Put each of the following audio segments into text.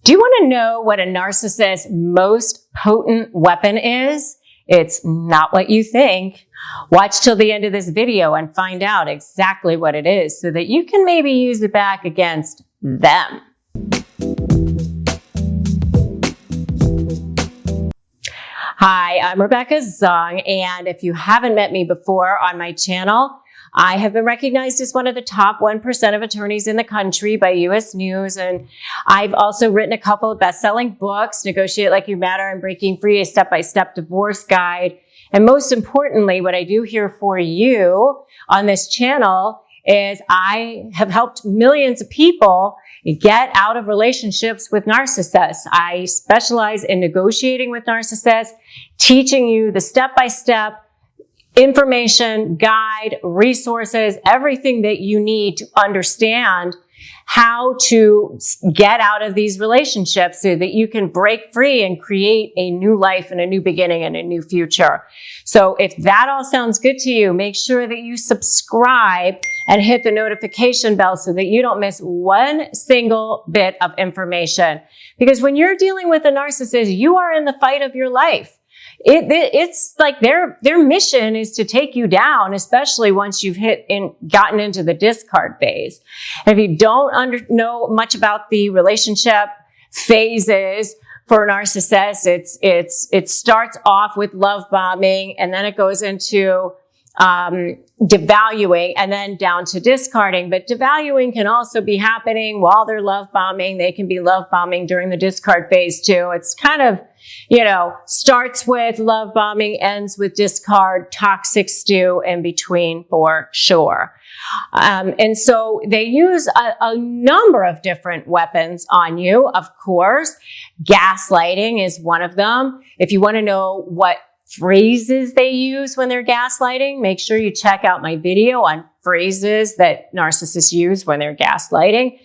Do you want to know what a narcissist's most potent weapon is? It's not what you think. Watch till the end of this video and find out exactly what it is so that you can maybe use it back against them. Hi, I'm Rebecca Zung, and if you haven't met me before on my channel, I have been recognized as one of the top 1% of attorneys in the country by U.S. News, and I've also written a couple of best-selling books, Negotiate Like You Matter and Breaking Free, a step-by-step divorce guide. And most importantly, what I do here for you on this channel is I have helped millions of people get out of relationships with narcissists. I specialize in negotiating with narcissists, teaching you the step-by-step information, guide, resources, everything that you need to understand how to get out of these relationships so that you can break free and create a new life and a new beginning and a new future. So if that all sounds good to you, make sure that you subscribe and hit the notification bell so that you don't miss one single bit of information. Because when you're dealing with a narcissist, you are in the fight of your life. It's like their mission is to take you down, especially once you've gotten into the discard phase. If you don't know much about the relationship phases for narcissists, it starts off with love bombing, and then it goes into devaluing, and then down to discarding. But devaluing can also be happening while they're love bombing. They can be love bombing during the discard phase too. It's kind of, starts with love bombing, ends with discard, toxic stew in between for sure. And so they use a number of different weapons on you. Of course, gaslighting is one of them. If you want to know what phrases they use when they're gaslighting, make sure you check out my video on phrases that narcissists use when they're gaslighting.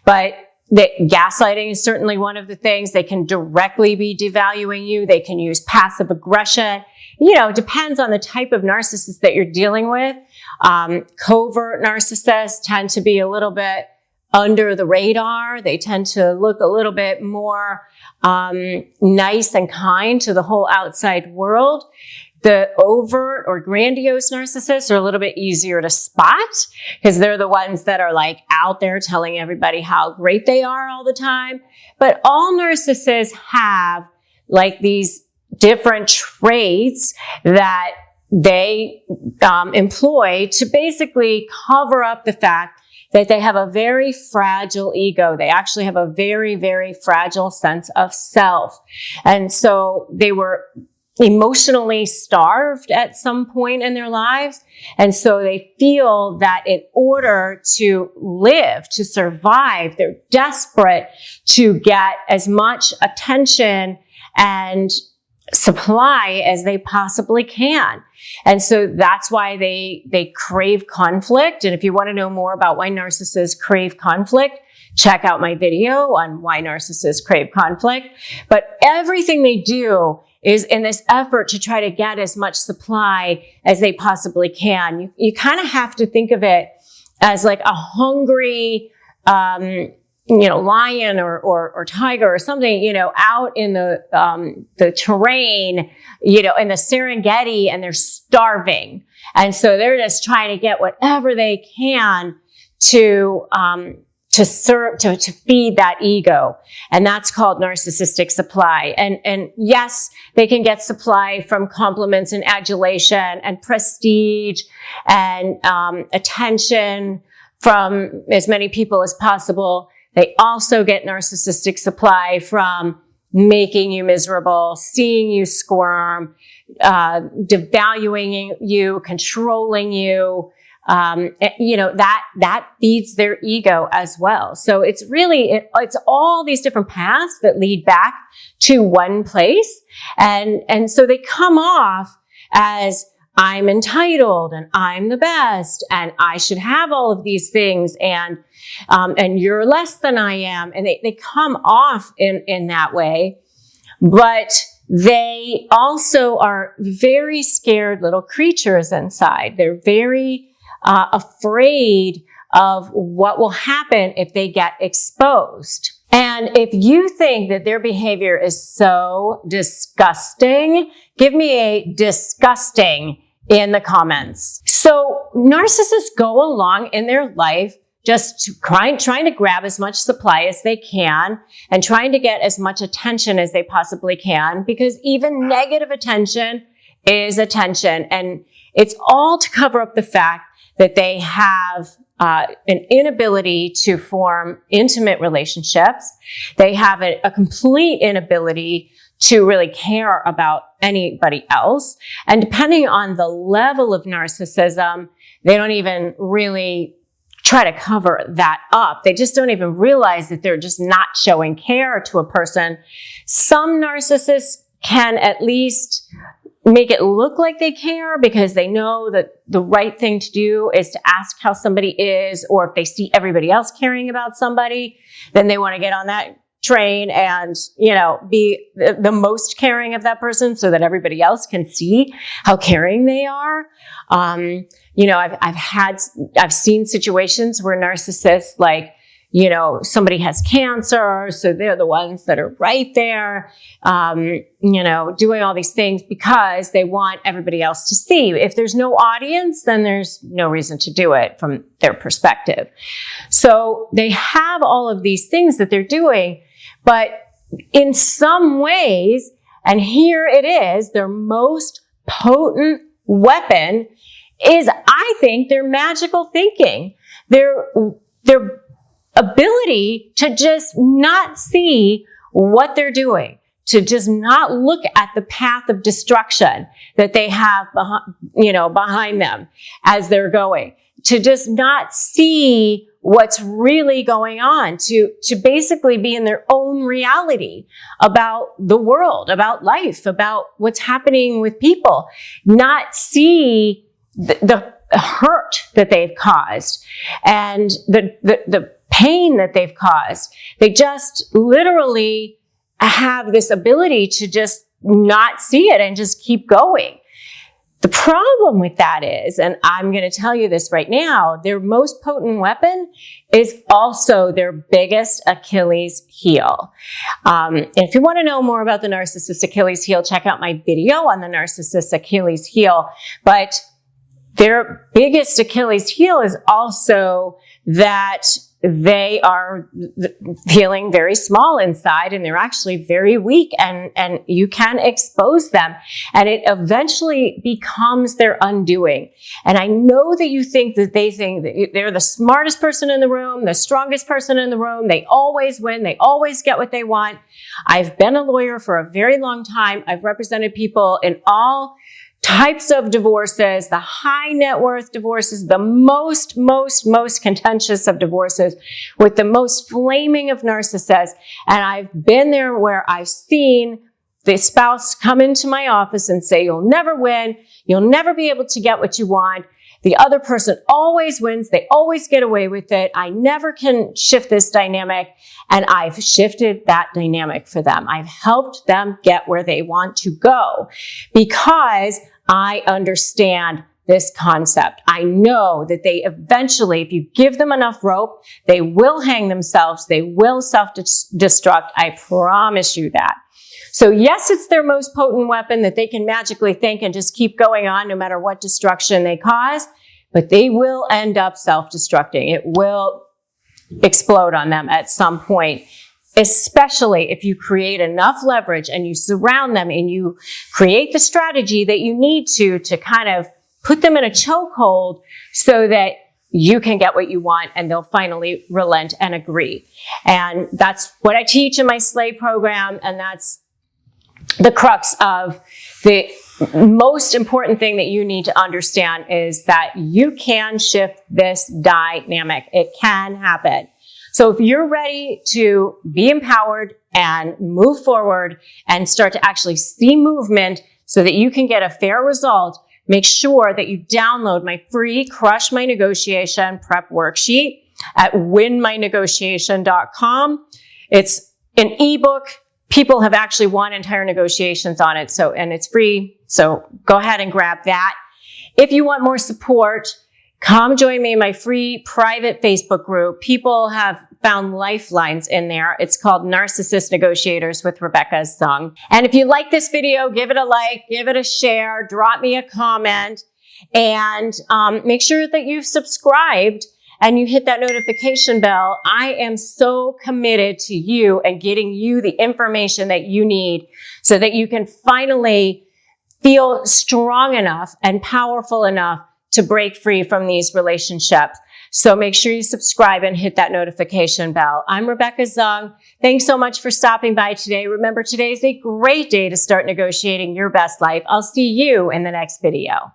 But gaslighting is certainly one of the things. They can directly be devaluing you. They can use passive aggression. It depends on the type of narcissist that you're dealing with. Covert narcissists tend to be a little bit under the radar. They tend to look a little bit more nice and kind to the whole outside world. The overt or grandiose narcissists are a little bit easier to spot because they're the ones that are like out there telling everybody how great they are all the time. But all narcissists have like these different traits that they employ to basically cover up the fact that they have a very fragile ego. They actually have a very, very fragile sense of self. And so they were emotionally starved at some point in their lives. And so they feel that in order to live, to survive, they're desperate to get as much attention and supply as they possibly can. And so that's why they crave conflict. And if you want to know more about why narcissists crave conflict, check out my video on why narcissists crave conflict. But everything they do is in this effort to try to get as much supply as they possibly can. You kind of have to think of it as like a hungry, lion or tiger or something, out in the terrain, in the Serengeti, and they're starving. And so they're just trying to get whatever they can to feed that ego. And that's called narcissistic supply. And yes, they can get supply from compliments and adulation and prestige and attention from as many people as possible. They also get narcissistic supply from making you miserable, seeing you squirm, devaluing you, controlling you. That feeds their ego as well. So it's really, it's all these different paths that lead back to one place. And so they come off as I'm entitled and I'm the best and I should have all of these things and you're less than I am. And they come off in that way, but they also are very scared little creatures inside. They're very afraid of what will happen if they get exposed. And if you think that their behavior is so disgusting, give me a disgusting in the comments. So narcissists go along in their life just trying to grab as much supply as they can and trying to get as much attention as they possibly can, because even negative attention is attention. And it's all to cover up the fact that they have an inability to form intimate relationships. They have a complete inability to really care about anybody else. And depending on the level of narcissism, they don't even really try to cover that up. They just don't even realize that they're just not showing care to a person. Some narcissists can at least make it look like they care because they know that the right thing to do is to ask how somebody is, or if they see everybody else caring about somebody, then they want to get on that train and, be the most caring of that person so that everybody else can see how caring they are. I've seen situations where narcissists, somebody has cancer, so they're the ones that are right there, doing all these things because they want everybody else to see. If there's no audience, then there's no reason to do it from their perspective. So they have all of these things that they're doing, but in some ways, and here it is, their most potent weapon is, I think, their magical thinking. Their ability to just not see what they're doing, to just not look at the path of destruction that they have behind them as they're going, to just not see what's really going on, to basically be in their own reality about the world, about life, about what's happening with people, not see the hurt that they've caused and the pain that they've caused. They just literally have this ability to just not see it and just keep going. The problem with that is, and I'm going to tell you this right now, their most potent weapon is also their biggest Achilles heel. And if you want to know more about the narcissist Achilles heel, check out my video on the narcissist Achilles heel. But their biggest Achilles heel is also that they are feeling very small inside, and they're actually very weak, and you can expose them, and it eventually becomes their undoing. And I know that you think that they think that they're the smartest person in the room, the strongest person in the room. They always win. They always get what they want. I've been a lawyer for a very long time. I've represented people in all types of divorces, the high net worth divorces, the most contentious of divorces, with the most flaming of narcissists. And I've been there where I've seen the spouse come into my office and say, "You'll never win. You'll never be able to get what you want. The other person always wins. They always get away with it. I never can shift this dynamic." And I've shifted that dynamic for them. I've helped them get where they want to go because I understand this concept. I know that they eventually, if you give them enough rope, they will hang themselves. They will self-destruct. I promise you that. So yes, it's their most potent weapon that they can magically think and just keep going on no matter what destruction they cause, but they will end up self-destructing. It will explode on them at some point, especially if you create enough leverage and you surround them and you create the strategy that you need to kind of put them in a chokehold so that you can get what you want and they'll finally relent and agree. And that's what I teach in my Slay program, and that's the crux of the most important thing that you need to understand is that you can shift this dynamic. It can happen. So if you're ready to be empowered and move forward and start to actually see movement so that you can get a fair result, make sure that you download my free Crush My Negotiation prep worksheet at winmynegotiation.com. It's an ebook. People have actually won entire negotiations on it, and it's free. So go ahead and grab that. If you want more support, Come join me in my free private Facebook group. People have found lifelines in there. It's called Narcissist Negotiators with Rebecca Zung. And if you like this video, give it a like, give it a share, drop me a comment, and make sure that you've subscribed and you hit that notification bell. I am so committed to you and getting you the information that you need so that you can finally feel strong enough and powerful enough to break free from these relationships. So make sure you subscribe and hit that notification bell. I'm Rebecca Zung. Thanks so much for stopping by today. Remember, today is a great day to start negotiating your best life. I'll see you in the next video.